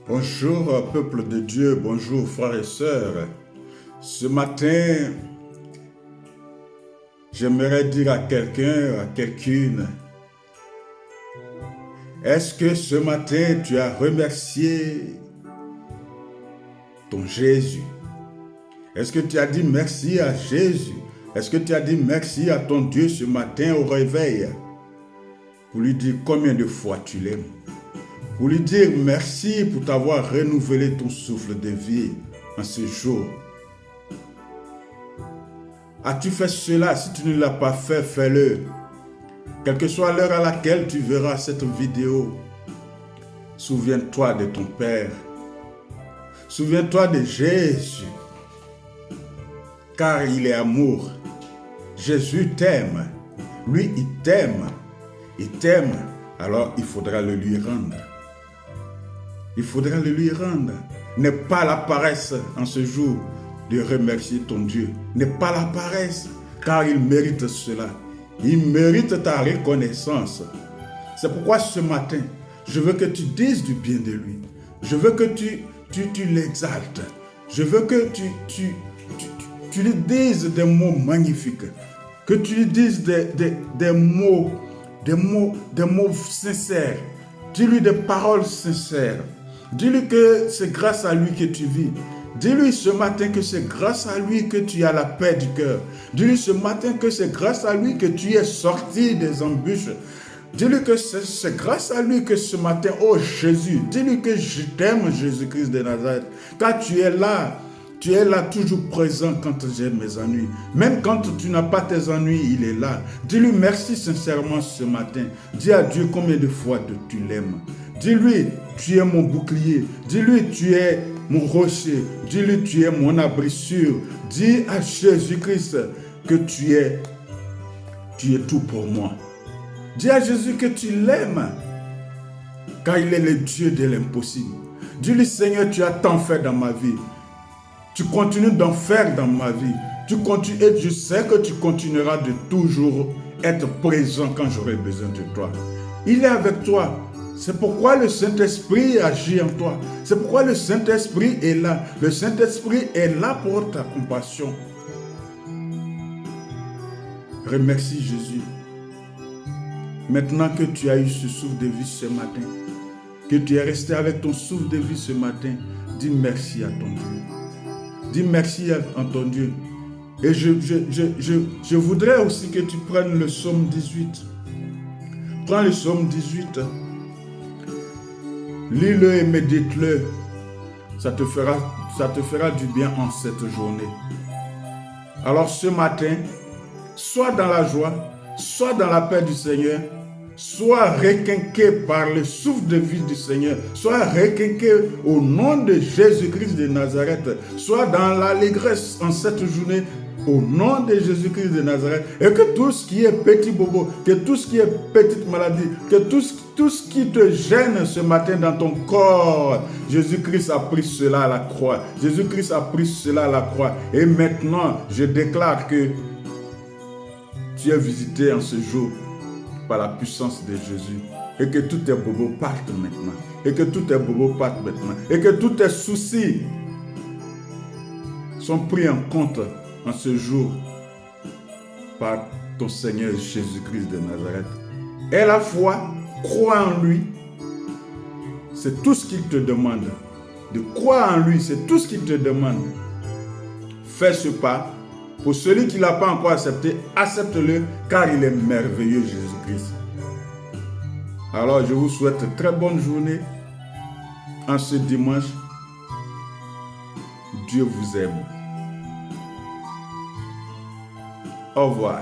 Bonjour, peuple de Dieu, bonjour, frères et sœurs. Ce matin, j'aimerais dire à quelqu'un, à quelqu'une, est-ce que ce matin, tu as remercié ton Jésus? Est-ce que tu as dit merci à Jésus? Est-ce que tu as dit merci à ton Dieu ce matin au réveil? Pour lui dire combien de fois tu l'aimes. Pour lui dire merci pour t'avoir renouvelé ton souffle de vie en ce jour. As-tu fait cela? Si tu ne l'as pas fait, fais-le. Quelle que soit l'heure à laquelle tu verras cette vidéo, souviens-toi de ton Père. Souviens-toi de Jésus, car il est amour. Jésus t'aime. Lui, il t'aime. Il t'aime, alors il faudra le lui rendre. Il faudra le lui rendre. N'aie pas la paresse en ce jour de remercier ton Dieu. N'aie pas la paresse, car il mérite cela. Il mérite ta reconnaissance. C'est pourquoi ce matin, je veux que tu dises du bien de lui. Je veux que tu l'exaltes. Je veux que tu lui dises des mots magnifiques. Que tu lui dises des mots sincères. Dis-lui des paroles sincères. Dis-lui que c'est grâce à lui que tu vis. Dis-lui ce matin que c'est grâce à lui que tu as la paix du cœur. Dis-lui ce matin que c'est grâce à lui que tu es sorti des embûches. Dis-lui que c'est grâce à lui que ce matin, oh Jésus, dis-lui que je t'aime, Jésus-Christ de Nazareth, car tu es là toujours présent quand j'ai mes ennuis. Même quand tu n'as pas tes ennuis, il est là. Dis-lui merci sincèrement ce matin. Dis à Dieu combien de fois tu l'aimes. Dis-lui, tu es mon bouclier. Dis-lui, tu es mon rocher. Dis-lui, tu es mon abri sûr. Dis à Jésus-Christ que tu es tout pour moi. Dis à Jésus que tu l'aimes, car il est le Dieu de l'impossible. Dis-lui, Seigneur, tu as tant fait dans ma vie. Tu continues d'en faire dans ma vie. Et je sais que tu continueras de toujours être présent quand j'aurai besoin de toi. Il est avec toi. C'est pourquoi le Saint-Esprit agit en toi. C'est pourquoi le Saint-Esprit est là. Le Saint-Esprit est là pour ta compassion. Remercie Jésus. Maintenant que tu as eu ce souffle de vie ce matin, que tu es resté avec ton souffle de vie ce matin, dis merci à ton Dieu. Dis merci à ton Dieu. Et je voudrais aussi que tu prennes le psaume 18. Prends le psaume 18. Lis-le et médite-le. Ça te fera du bien en cette journée. Alors ce matin, sois dans la joie, sois dans la paix du Seigneur, sois requinqué par le souffle de vie du Seigneur. Sois requinqué au nom de Jésus-Christ de Nazareth. Sois dans l'allégresse en cette journée au nom de Jésus-Christ de Nazareth. Et que tout ce qui est petit bobo, que tout ce qui est petite maladie, que tout ce qui te gêne ce matin dans ton corps, Jésus-Christ a pris cela à la croix. Jésus-Christ a pris cela à la croix. Et maintenant, je déclare que tu es visité en ce jour par la puissance de Jésus. Et que tous tes bobos partent maintenant. Et que tous tes bobos partent maintenant. Et que tous tes soucis sont pris en compte en ce jour par ton Seigneur Jésus-Christ de Nazareth. Et la foi, crois en lui. C'est tout ce qu'il te demande. De croire en lui, c'est tout ce qu'il te demande. Fais ce pas. Pour celui qui ne l'a pas encore accepté, accepte-le, car il est merveilleux, Jésus-Christ. Alors, je vous souhaite une très bonne journée en ce dimanche. Dieu vous aime. Au revoir.